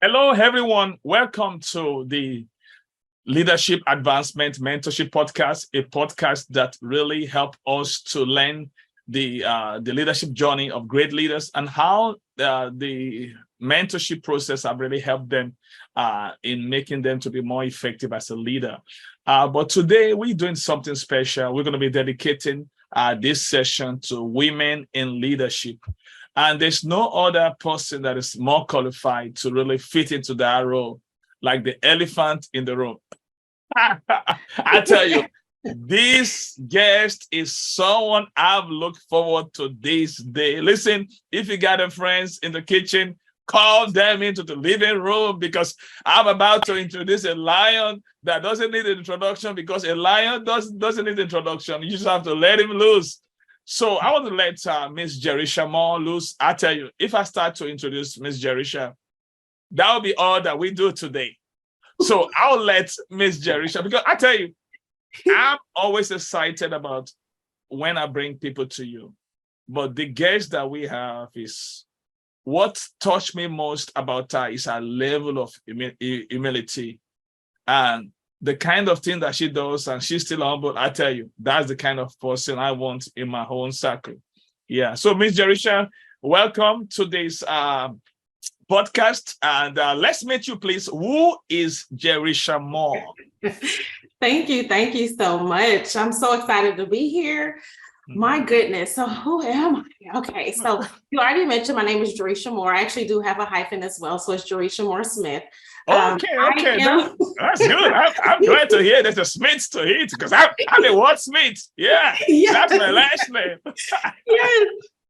Hello, everyone. Welcome to the Leadership Advancement Mentorship Podcast, a podcast that really helps us to learn the leadership journey of great leaders and how the mentorship process have really helped them in making them to be more effective as a leader. But today we're doing something special. We're going to be dedicating this session to women in leadership. And there's no other person that is more qualified to really fit into that role, like the elephant in the room. I tell you, this guest is someone I've looked forward to this day. Listen, if you got a friends in the kitchen, call them into the living room because I'm about to introduce a lion that doesn't need an introduction because a lion doesn't need introduction. You just have to let him loose. So I want to let Miss Jaresha more loose. I tell you, if I start to introduce Miss Jaresha, that will be all that we do today. So I'll let Miss Jaresha, because I tell you, I'm always excited about when I bring people to you. But the guest that we have is what touched me most about her is her level of humility and the kind of thing that she does, and she's still humble. I tell you, that's the kind of person I want in my own circle. Yeah. So, Miss Jaresha, welcome to this podcast, and let's meet you, please. Who is Jaresha Moore? Thank you so much. I'm so excited to be here. My goodness. So who am I? Okay. So you already mentioned my name is Jaresha Moore. I actually do have a hyphen as well. So it's Jaresha Moore Smith. Okay. That's good. I'm glad to hear there's a Smith to it because I'm a wordsmith. Yeah. That's my last name. Yes.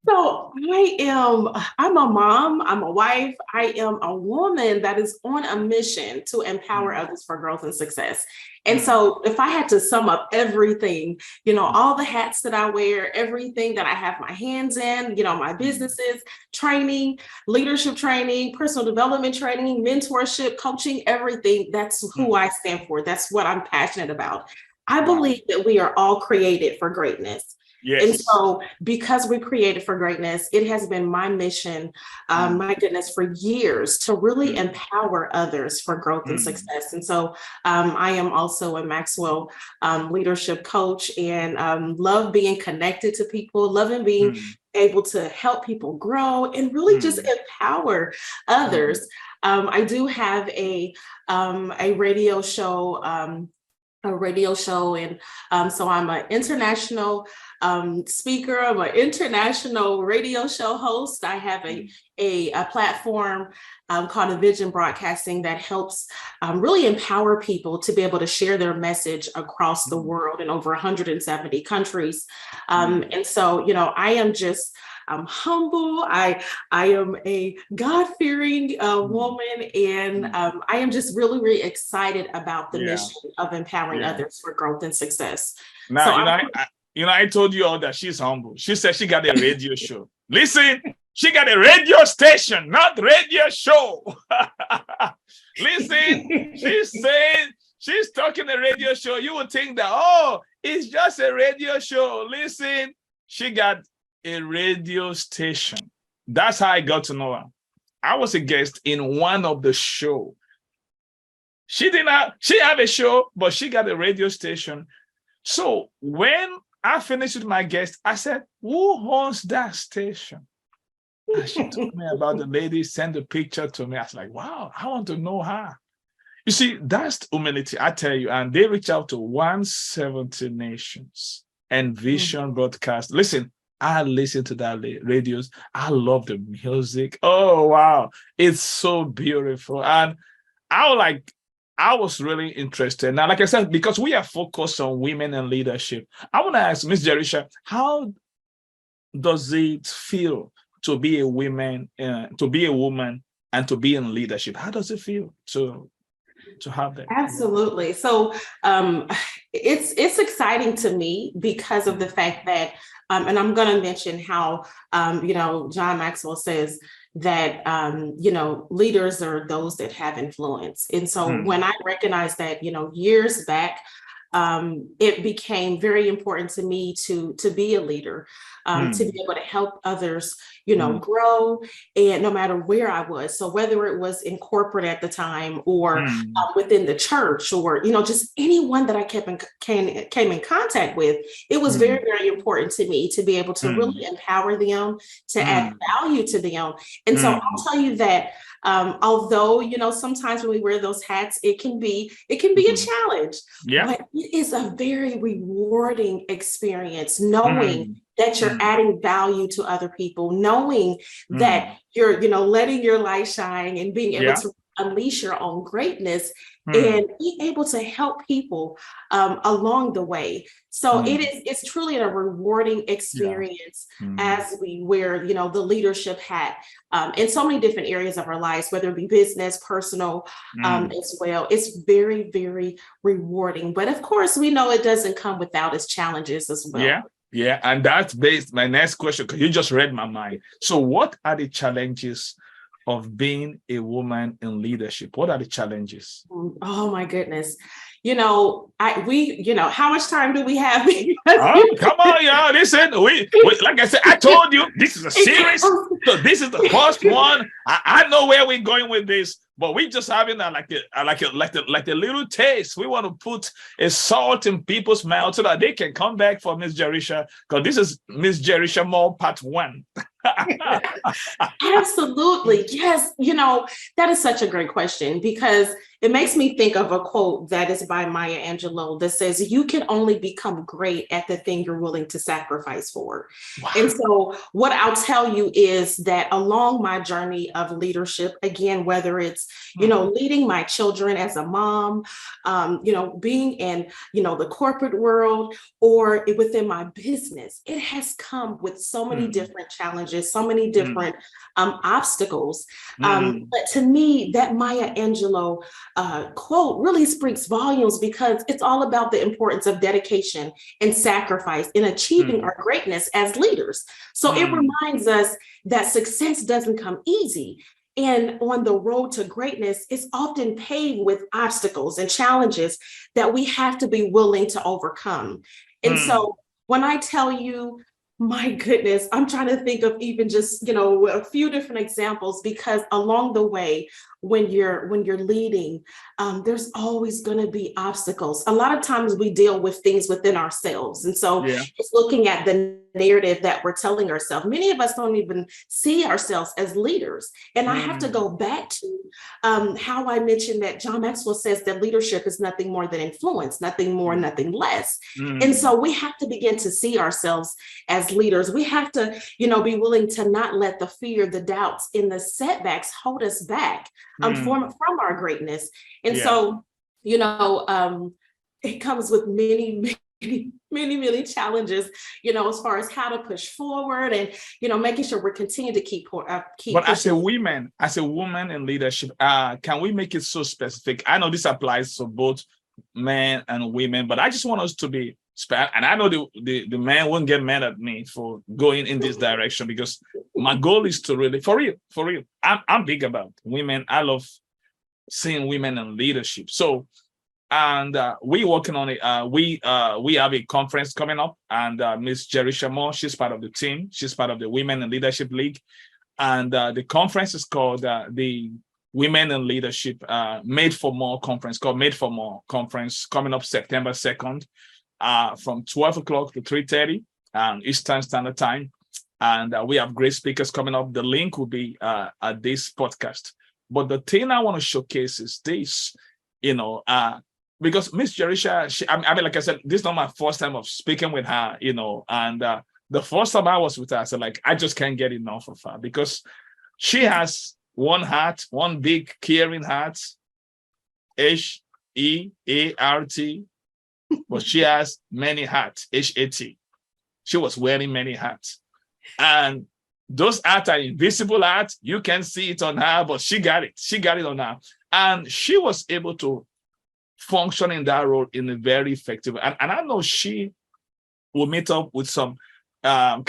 So I'm a mom, I'm a wife, I am a woman that is on a mission to empower others for growth and success. And so if I had to sum up everything, all the hats that I wear, everything that I have my hands in, my businesses, training, leadership training, personal development training, mentorship, coaching, everything, that's who I stand for. That's what I'm passionate about. I believe that we are all created for greatness. Yes. And so because we created for greatness, it has been my mission, my goodness, for years to really empower others for growth and success. And so I am also a Maxwell leadership coach and love being connected to people, loving being able to help people grow and really just empower others. I do have a radio show. And so I'm an international speaker. I'm an international radio show host. I have a platform called A Vision Broadcasting that helps really empower people to be able to share their message across the world in over 170 countries. And so, I am just humble. I am a God-fearing woman, and I am just really, really excited about the mission of empowering others for growth and success. Now, I told you all that she's humble. She said she got a radio show. Listen, she got a radio station, not radio show. Listen, she's saying she's talking a radio show. You would think that, it's just a radio show. Listen, she got a radio station. That's how I got to know her. I was a guest in one of the shows. She had a show, but she got a radio station. So when I finished with my guest, I said, who owns that station? And she told me about the lady, sent a picture to me. I was like, wow, I want to know her. You see, that's humility, I tell you. And they reach out to 170 nations and Vision Broadcast. Listen, I listen to that radios. I love the music. Oh, wow. It's so beautiful. And I was really interested. Now, like I said, because we are focused on women and leadership, I want to ask Ms. Jaresha, how does it feel to be a woman, and to be in leadership? How does it feel to have that? Absolutely. So it's exciting to me because of the fact that, and I'm going to mention how, John Maxwell says that, leaders are those that have influence. And so when I recognized that, years back, it became very important to me to be a leader, to be able to help others, grow, and no matter where I was. So whether it was in corporate at the time or within the church, or just anyone that I came in contact with, it was very, very important to me to be able to really empower them, to add value to them. And so I'll tell you that although sometimes when we wear those hats, it can be a challenge, but it is a very rewarding experience knowing that you're adding value to other people, knowing that you're letting your light shine and being able to unleash your own greatness and be able to help people along the way. So it's truly a rewarding experience as we wear, the leadership hat in so many different areas of our lives, whether it be business, personal, as well. It's very, very rewarding. But of course, we know it doesn't come without its challenges as well. Yeah. And that's based my next question, because you just read my mind. So what are the challenges of being a woman in leadership? What are the challenges? Oh my goodness. How much time do we have? Come on, y'all. Listen, we like I said, I told you this is a series. So this is the first one. I know where we're going with this, but we just having like a little taste. We want to put a salt in people's mouth so that they can come back for Miss Jaresha, because this is Miss Jaresha Moore Part 1. Absolutely. Yes. That is such a great question, because it makes me think of a quote that is by Maya Angelou that says, "You can only become great at the thing you're willing to sacrifice for." Wow. And so what I'll tell you is that along my journey of leadership, again, whether it's, leading my children as a mom, being in, the corporate world, or within my business, it has come with so many different challenges, so many different obstacles. But to me, that Maya Angelou quote really speaks volumes, because it's all about the importance of dedication and sacrifice in achieving our greatness as leaders. So it reminds us that success doesn't come easy. And on the road to greatness, it's often paved with obstacles and challenges that we have to be willing to overcome. And so when I tell you, my goodness, I'm trying to think of even just, a few different examples, because along the way, when you're leading, there's always going to be obstacles. A lot of times we deal with things within ourselves. And so it's looking at the narrative that we're telling ourselves. Many of us don't even see ourselves as leaders. And I have to go back to how I mentioned that John Maxwell says that leadership is nothing more than influence, nothing more, nothing less. And so we have to begin to see ourselves as leaders. We have to, be willing to not let the fear, the doubts, and the setbacks hold us back from our greatness. And so, it comes with many challenges, as far as how to push forward and, making sure we're continuing to keep. But pushing. As a woman in leadership, can we make it so specific? I know this applies to both men and women, but I just want us to be special. And I know the man won't get mad at me for going in this direction, because my goal is to really, for real, I'm big about women. I love seeing women in leadership. So, and we're working on it. We have a conference coming up, and Miss Jaresha Moore, she's part of the team. She's part of the Women in Leadership League, and the conference is called the Women in Leadership Made for More Conference, coming up September 2nd, from 12 o'clock to 3:30 Eastern Standard Time. And we have great speakers coming up. The link will be at this podcast. But the thing I want to showcase is this, because Miss Jaresha, I mean, like I said, this is not my first time of speaking with her, and the first time I was with her, I said, I just can't get enough of her, because she has one heart, one big caring heart, Heart, but she has many hats, HAT. She was wearing many hats. And those hats are invisible hats. You can see it on her, but she got it. She got it on her. And she was able to function in that role in a very effective way. And I know she will meet up with some some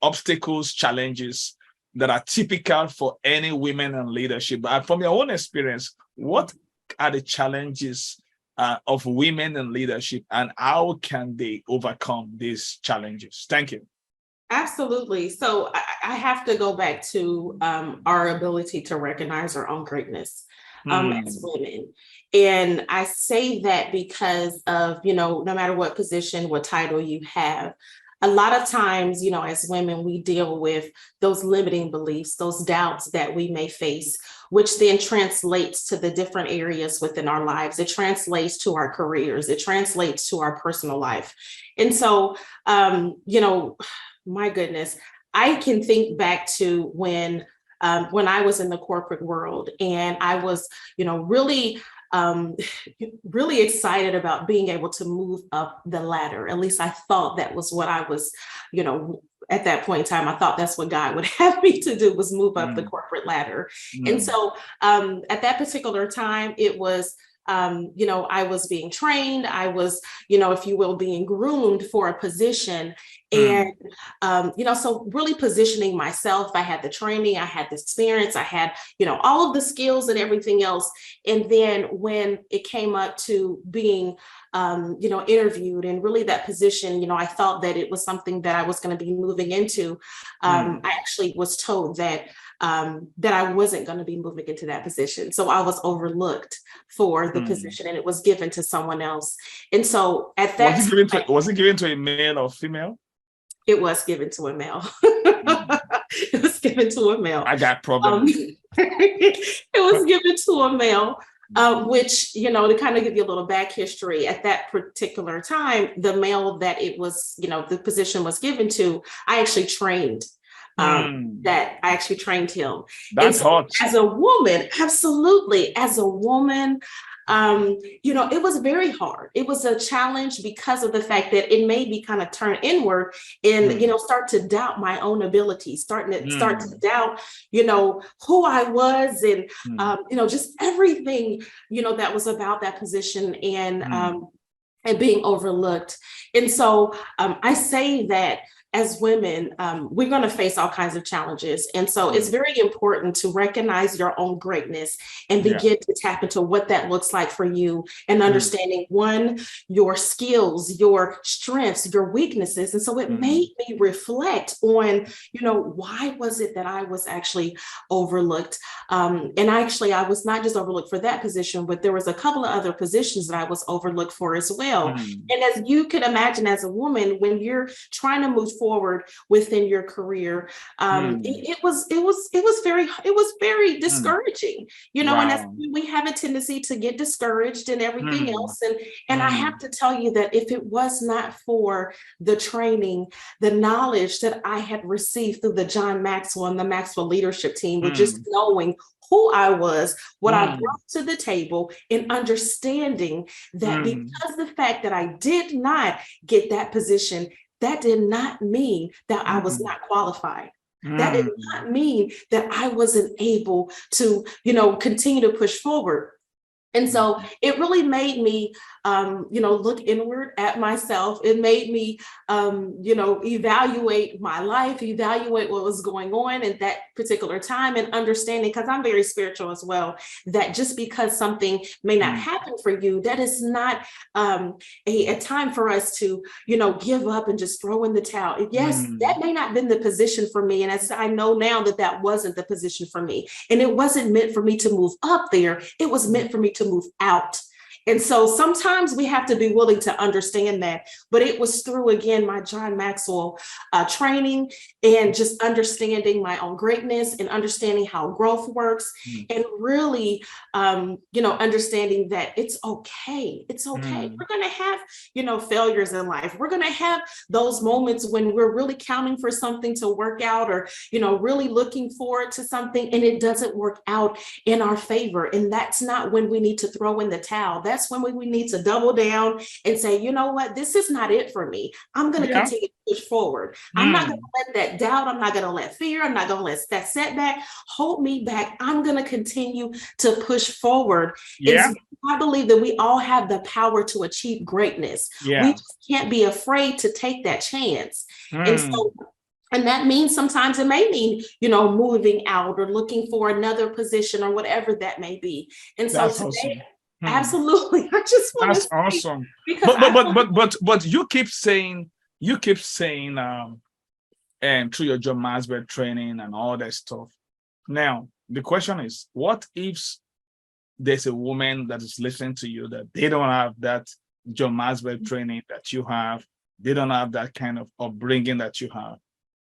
obstacles, challenges that are typical for any women in leadership. But from your own experience, what are the challenges of women in leadership, and how can they overcome these challenges? Thank you. Absolutely. So I have to go back to our ability to recognize our own greatness as women. And I say that because of, no matter what position, what title you have, a lot of times, as women, we deal with those limiting beliefs, those doubts that we may face, which then translates to the different areas within our lives. It translates to our careers. It translates to our personal life. And so, my goodness, I can think back to when I was in the corporate world, and I was, really excited about being able to move up the ladder. At least I thought that was what I was, at that point in time, I thought that's what God would have me to do, was move up the corporate ladder. And so at that particular time, it was, I was being trained. I was, if you will, being groomed for a position. And, so really positioning myself. I had the training, I had the experience, I had, all of the skills and everything else. And then when it came up to being, interviewed, and really that position, I thought that it was something that I was going to be moving into. I actually was told that I wasn't going to be moving into that position. So I was overlooked for the position, and it was given to someone else. And so at that was it given to a male or female? It was given to a male. It was given to a male. I got problems. It was given to a male, which, to kind of give you a little back history, at that particular time, the male that it was, the position was given to, I actually trained. That I actually trained him. That's hot. As a woman, absolutely. As a woman, it was very hard. It was a challenge because of the fact that it made me kind of turn inward and, start to doubt my own abilities, start to doubt, who I was, and, just everything, that was about that position, and being overlooked. And so I say that as women, we're going to face all kinds of challenges. And so it's very important to recognize your own greatness and begin to tap into what that looks like for you, and understanding, one, your skills, your strengths, your weaknesses. And so it made me reflect on, why was it that I was actually overlooked? And actually, I was not just overlooked for that position, but there was a couple of other positions that I was overlooked for as well. And as you can imagine, as a woman, when you're trying to move forward within your career, it was very discouraging, and that's, we have a tendency to get discouraged and everything else. And I have to tell you that if it was not for the training, the knowledge that I had received through the John Maxwell and the Maxwell Leadership Team, with just knowing who I was, what I brought to the table, and understanding that because the fact that I did not get that position, that did not mean that I was not qualified. That did not mean that I wasn't able to, continue to push forward. And so it really made me, look inward at myself. It made me, evaluate my life, evaluate what was going on at that particular time, and understanding, because I'm very spiritual as well, that just because something may not happen for you, that is not a time for us to, give up and just throw in the towel. Yes, that may not have been the position for me. And as I know now that wasn't the position for me. And it wasn't meant for me to move up there. It was meant for me to move out. And so sometimes we have to be willing to understand that. But it was through, again, my John Maxwell training, and just understanding my own greatness, and understanding how growth works, and really, understanding that it's okay. It's okay. We're going to have, failures in life. We're going to have those moments when we're really counting for something to work out, or, really looking forward to something, and it doesn't work out in our favor. And that's not when we need to throw in the towel. That's when we need to double down and say, you know what, this is not it for me. I'm going to continue to push forward. I'm not going to let that doubt, I'm not going to let fear, I'm not going to let that setback hold me back. I'm going to continue to push forward. And so I believe that we all have the power to achieve greatness. We just can't be afraid to take that chance. And that means sometimes it may mean, moving out or looking for another position or whatever that may be. And so today, Absolutely. I just want to That's say, awesome. because But you keep saying, and through your John Maxwell training and all that stuff. Now, the question is, what if there's a woman that is listening to you that they don't have that John Maxwell training that you have? They don't have that kind of upbringing that you have.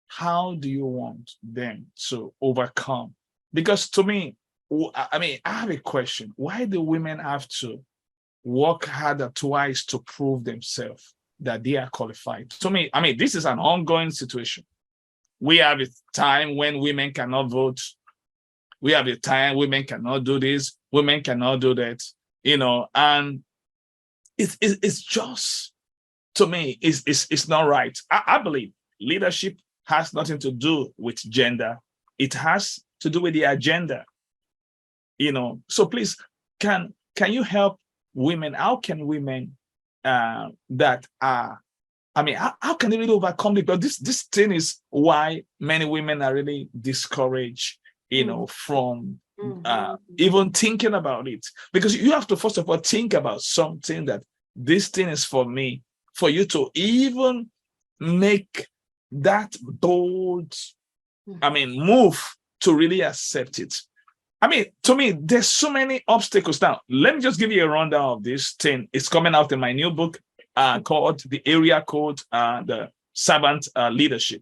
How do you want them to overcome? Because to me, I have a question. Why do women have to work harder twice to prove themselves that they are qualified? To me, this is an ongoing situation. We have a time when women cannot vote. We have a time women cannot do this, women cannot do that, and it's just, to me, it's not right. I believe leadership has nothing to do with gender. It has to do with the agenda. So please, can you help women? How can women that are, how can they really overcome it? But this thing is why many women are really discouraged, from even thinking about it. Because you have to, first of all, think about something that this thing is for me, for you to even make that bold, move to really accept it. To me, there's so many obstacles. Now, let me just give you a rundown of this thing. It's coming out in my new book called The Area Code, the Servant Leadership.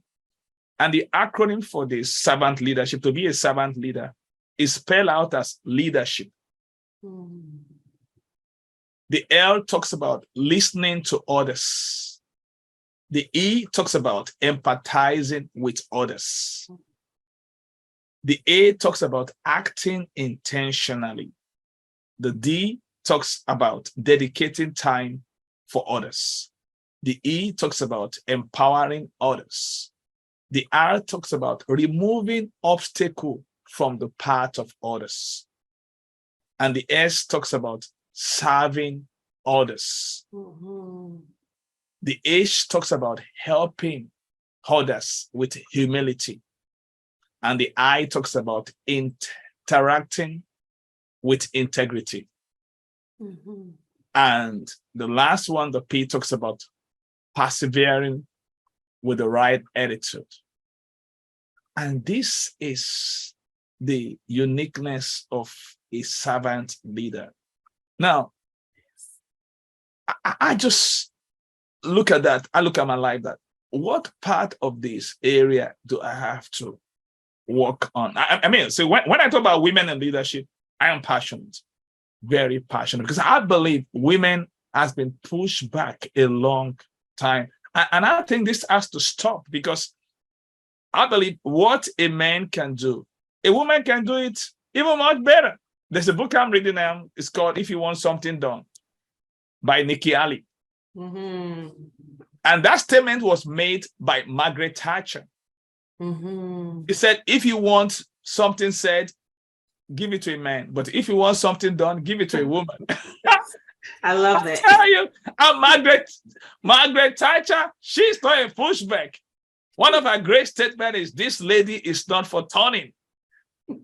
And the acronym for this servant leadership, to be a servant leader, is spelled out as leadership. The L talks about listening to others. The E talks about empathizing with others. The A talks about acting intentionally. The D talks about dedicating time for others. The E talks about empowering others. The R talks about removing obstacle from the path of others. And the S talks about serving others. The H talks about helping others with humility. And the I talks about interacting with integrity. And the last one, the P, talks about persevering with the right attitude. And this is the uniqueness of a servant leader. Now, I just look at that. I look at my life, that what part of this area do I have to work on? So when I talk about women in leadership, I am passionate, very passionate, because I believe women has been pushed back a long time. And I think this has to stop, because I believe what a man can do, a woman can do it even much better. There's a book I'm reading now. It's called If You Want Something Done by Nikki Ali. And that statement was made by Margaret Thatcher. He said, if you want something said, give it to a man. But if you want something done, give it to a woman. I love that. I tell you, Margaret Thatcher, she's not a pushback. One of her great statements is, this lady is not for turning. And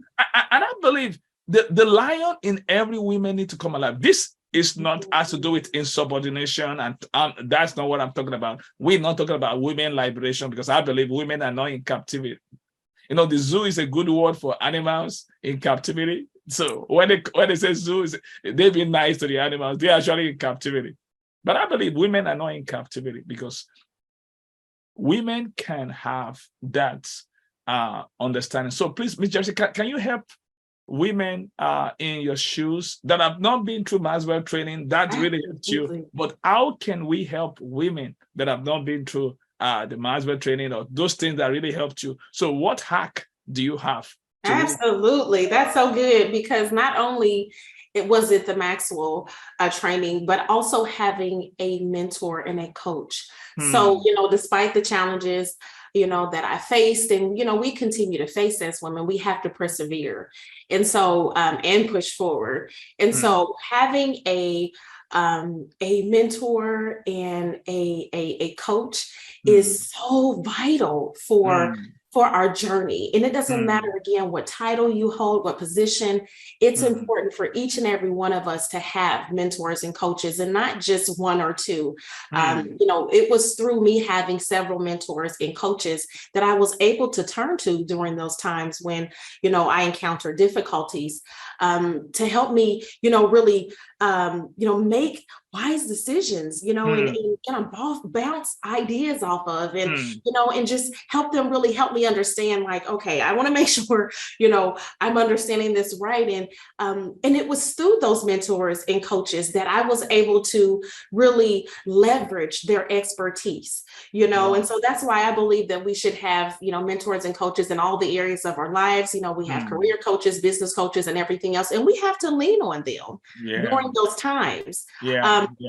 I believe the lion in every woman need to come alive. This is not has to do with insubordination, and that's not what I'm talking about. We're not talking about women liberation, because I believe women are not in captivity. The zoo is a good word for animals in captivity. So when they say zoo, they be nice to the animals. They're actually in captivity. But I believe women are not in captivity, because women can have that understanding. So please, Ms. Jaresha, can you help women in your shoes that have not been through Maxwell training? That really helped you. But how can we help women that have not been through the Maxwell training, or those things that really helped you? So what hack do you have? Absolutely. That's so good, because not only was it the Maxwell training, but also having a mentor and a coach. So, despite the challenges, that I faced, and, we continue to face as women, we have to persevere. And so, and push forward. And so having a mentor and a coach is so vital for for our journey. And it doesn't matter, again, what title you hold, what position. It's important for each and every one of us to have mentors and coaches, and not just one or two. It was through me having several mentors and coaches that I was able to turn to during those times when, I encountered difficulties, to help me, really, make wise decisions, and bounce ideas off of, and just help me understand, like, okay, I want to make sure, I'm understanding this right. And it was through those mentors and coaches that I was able to really leverage their expertise, and so that's why I believe that we should have, mentors and coaches in all the areas of our lives. We have career coaches, business coaches, and everything else, and we have to lean on them during those times.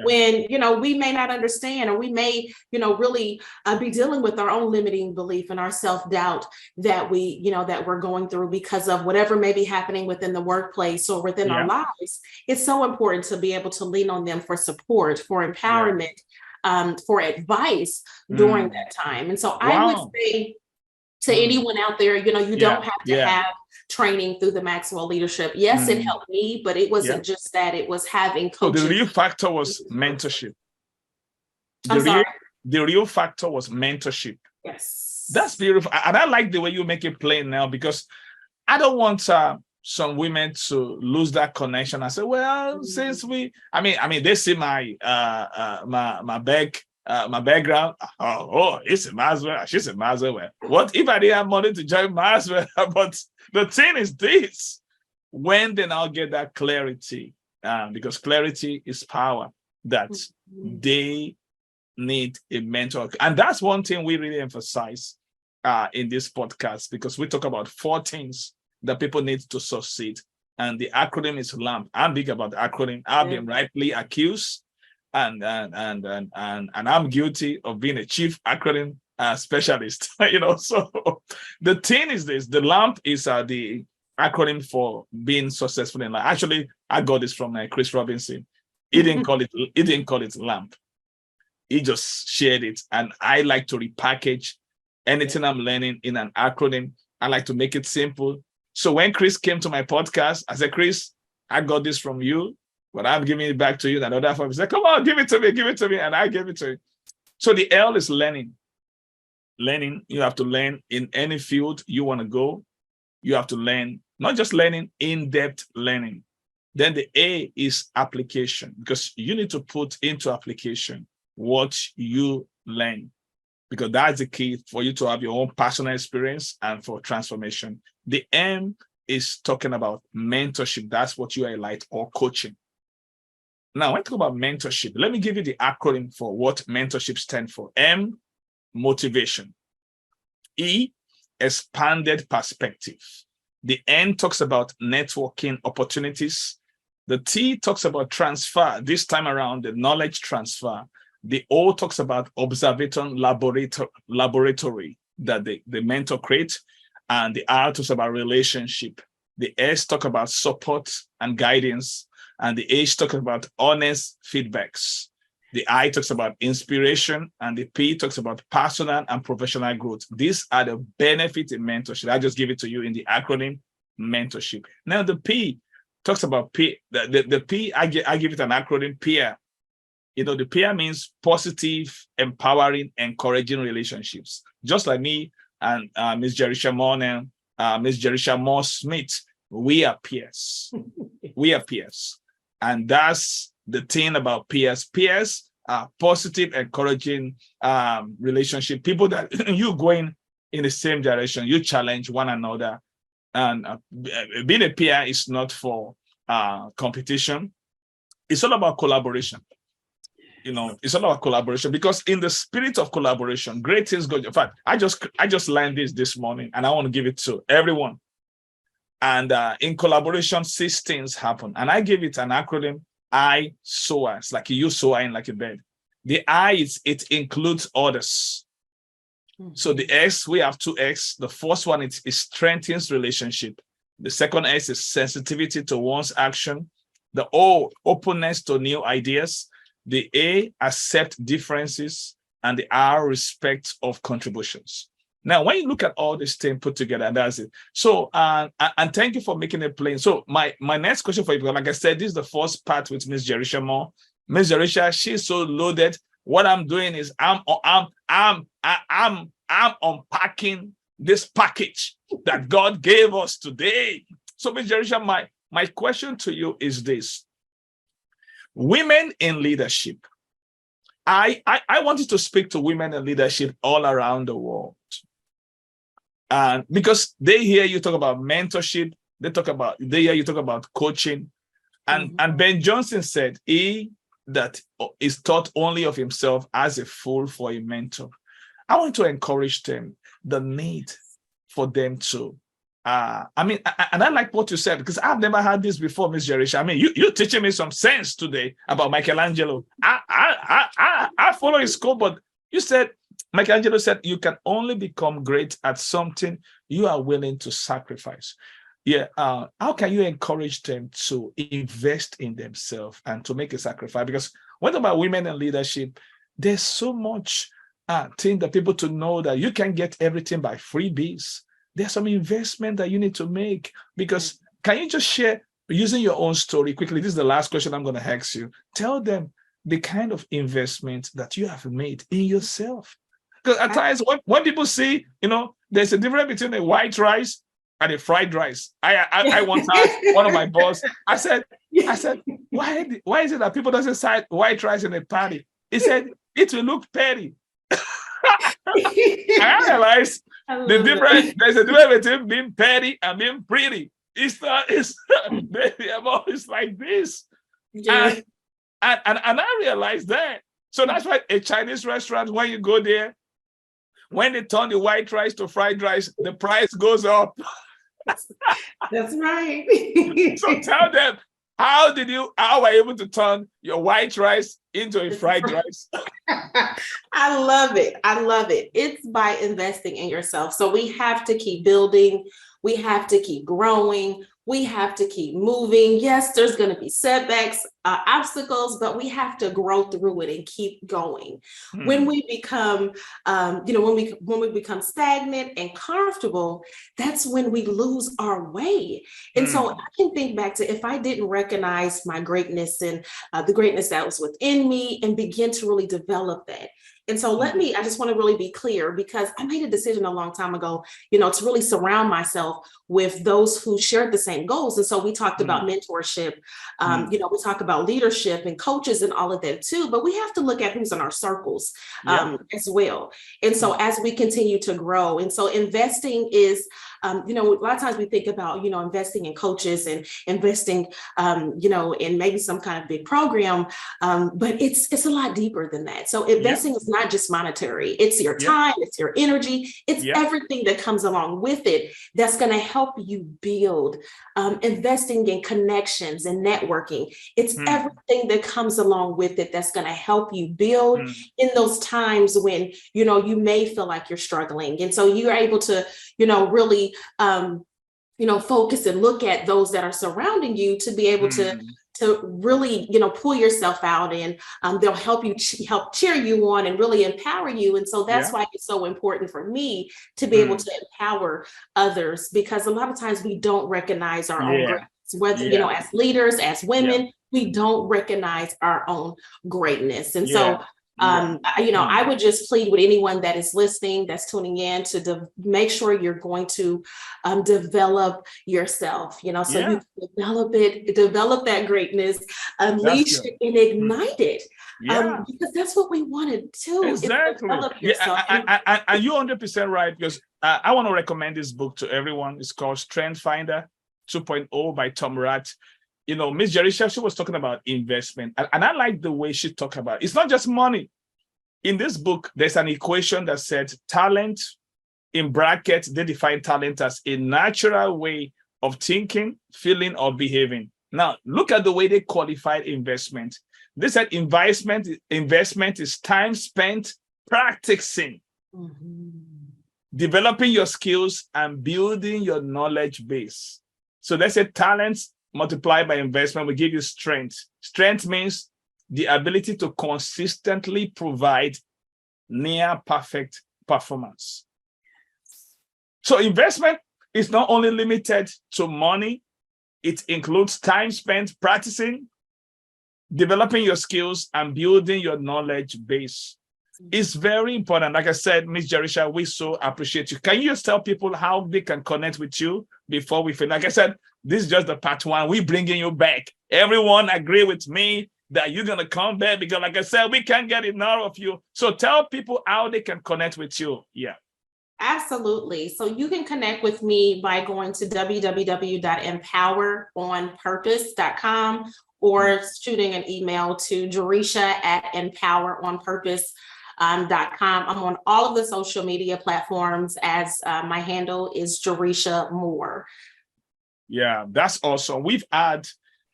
When, we may not understand, or we may, really be dealing with our own limiting belief and our self-doubt that that we're going through because of whatever may be happening within the workplace or within our lives. It's so important to be able to lean on them for support, for empowerment, for advice during that time. And so I would say to anyone out there, you don't have to have training through the Maxwell Leadership. Yes, it helped me, but it wasn't just that. It was having coaches. So the real factor was mentorship. The real factor was mentorship. Yes. That's beautiful. And I like the way you make it plain now, because I don't want some women to lose that connection. I say, well, since they see my background. It's a Maxwell. She's a Maxwell. What if I didn't have money to join Maxwell? But the thing is this: when they now get that clarity, because clarity is power, that they need a mentor. And that's one thing we really emphasize in this podcast, because we talk about 4 things that people need to succeed. And the acronym is LAMP. I'm big about the acronym. I've been rightly accused, and I'm guilty of being a chief acronym specialist. So the thing is this: the LAMP is the acronym for being successful in life. Actually, I got this from Chris Robinson. He didn't call it LAMP. He just shared it. And I like to repackage anything I'm learning in an acronym. I like to make it simple. So when Chris came to my podcast, I said, Chris, I got this from you, but I'm giving it back to you. And other folks said, come on, give it to me. And I gave it to you. So the L is learning. Learning, you have to learn in any field you want to go. You have to learn, not just learning, in-depth learning. Then the A is application, because you need to put into application what you learn, because that's the key for you to have your own personal experience and for transformation. The M is talking about mentorship. That's what you highlight, or coaching. Now, when I talk about mentorship, let me give you the acronym for what mentorship stands for. M, motivation. E, expanded perspective. The N talks about networking opportunities. The T talks about transfer. This time around, the knowledge transfer. The O talks about observation laboratory that the mentor creates. And the R talks about relationship. The S talks about support and guidance. And the H talks about honest feedbacks. The I talks about inspiration. And the P talks about personal and professional growth. These are the benefits in mentorship. I just give it to you in the acronym mentorship. Now the P talks about P. The P, I give it an acronym, peer. The peer means positive, empowering, encouraging relationships. Just like me and Miss Jaresha Moore Smith, we are peers. We are peers. And that's the thing about peers. Peers are positive, encouraging relationship. People that you going in the same direction, you challenge one another. And being a peer is not for competition. It's all about collaboration. It's all about collaboration, because in the spirit of collaboration, great things go. In fact, I just learned this morning, and I want to give it to everyone. And in collaboration, 6 things happen. And I give it an acronym, I, SOA. It's like you soar in like a bird. The I, it includes others. So the S, we have 2 S. The first one is strengthens relationship. The second S is sensitivity to one's action. The O, openness to new ideas. The A, accept differences. And the R, respect of contributions. Now, when you look at all this thing put together, that's it. So, and thank you for making it plain. So, my next question for you, because like I said, this is the first part with Miss Jaresha more. Miss Jaresha, she's so loaded. What I'm doing is I'm unpacking this package that God gave us today. So, Miss Jaresha, my question to you is this: women in leadership. I wanted to speak to women in leadership all around the world. And because they hear you talk about mentorship, they hear you talk about coaching. And Ben Johnson said, he that is thought only of himself as a fool for a mentor. I want to encourage them, the need for them to, and I like what you said, because I've never had this before, Miss Jaresha. I mean, you're teaching me some sense today about Michelangelo. I follow his code, but you said, Michelangelo said, you can only become great at something you are willing to sacrifice. Yeah. How can you encourage them to invest in themselves and to make a sacrifice? Because what about women in leadership? There's so much thing that people to know that you can get everything by freebies. There's some investment that you need to make. Because can you just share, using your own story quickly? This is the last question I'm going to ask you. Tell them the kind of investment that you have made in yourself. Because at times when people see, there's a difference between a white rice and a fried rice. I once asked one of my boss, I said, why is it that people doesn't cite white rice in a patty? He said, it will look petty. I realized there's a difference between being petty and being pretty. It's like this. Yeah. And I realized that. So that's why a Chinese restaurant, when you go there, when they turn the white rice to fried rice, the price goes up. That's right. So tell them, how were you able to turn your white rice into a fried rice? I love it. It's by investing in yourself. So we have to keep building. We have to keep growing. We have to keep moving. Yes, there's going to be setbacks, obstacles, but we have to grow through it and keep going. When we become, when we become stagnant and comfortable, that's when we lose our way. And so I can think back to if I didn't recognize my greatness and the greatness that was within me and begin to really develop that. And so I just want to really be clear, because I made a decision a long time ago, to really surround myself with those who shared the same goals. And so we talked about mentorship, we talk about leadership and coaches and all of that too, but we have to look at who's in our circles as well. And so as we continue to grow, and so investing is, a lot of times we think about, investing in coaches and investing, in maybe some kind of big program, but it's a lot deeper than that. So investing is not just monetary. It's your time, it's your energy, it's everything that comes along with it that's going to help you build. Investing in connections and networking, it's everything that comes along with it that's going to help you build in those times when, you may feel like you're struggling. And so you're able to, really, focus and look at those that are surrounding you to be able to really, pull yourself out, and they'll help cheer you on and really empower you. And so that's why it's so important for me to be able to empower others, because a lot of times we don't recognize our own greatness, whether, as leaders, as women, we don't recognize our own greatness. And so I would just plead with anyone that is listening, that's tuning in, to make sure you're going to develop yourself, so you can develop that greatness, unleash it and ignite it. Because that's what we want to do. Exactly. And you're 100% right, because I want to recommend this book to everyone. It's called Strength Finder 2.0 by Tom Rath. Miss Jaresha, she was talking about investment, and I like the way she talked about it. It's not just money. In this book, there's an equation that said talent, in brackets, they define talent as a natural way of thinking, feeling, or behaving. Now, look at the way they qualified investment. They said investment is time spent practicing, developing your skills, and building your knowledge base. So they said talents multiplied by investment will give you strength. Strength means the ability to consistently provide near perfect performance. So investment is not only limited to money, it includes time spent practicing, developing your skills, and building your knowledge base. It's very important. Like I said, Miss Jaresha, we so appreciate you. Can you just tell people how they can connect with you before we finish? Like I said, this is just the part one. We're bringing you back. Everyone agree with me that you're going to come back because, like I said, we can't get enough of you. So tell people how they can connect with you. Yeah. Absolutely. So you can connect with me by going to www.empoweronpurpose.com or shooting an email to Jaresha@empoweronpurpose.com. I'm on all of the social media platforms as my handle is Jaresha Moore. Yeah, that's awesome. We've had,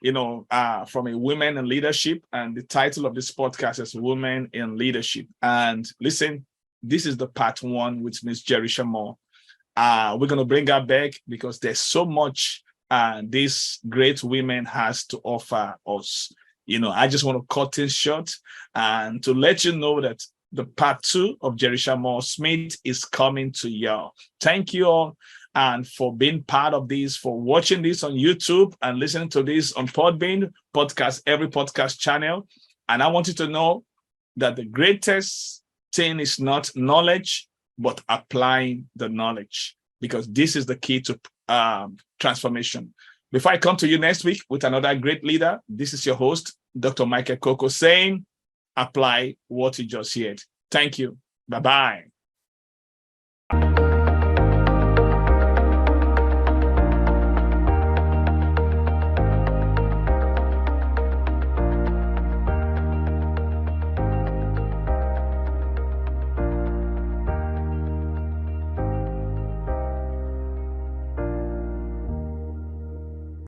from a women in leadership, and the title of this podcast is Women in Leadership. And listen, this is the part one with Miss Jaresha Moore. We're going to bring her back because there's so much this great women has to offer us. I just want to cut it short and to let you know that the part two of Jaresha Moore Smith is coming to y'all. Thank you all and for being part of this, for watching this on YouTube and listening to this on Podbean podcast, every podcast channel. And I want you to know that the greatest thing is not knowledge, but applying the knowledge, because this is the key to transformation. Before I come to you next week with another great leader, this is your host, Dr. Michael Koku, saying, apply what you just heard. Thank you. Bye-bye.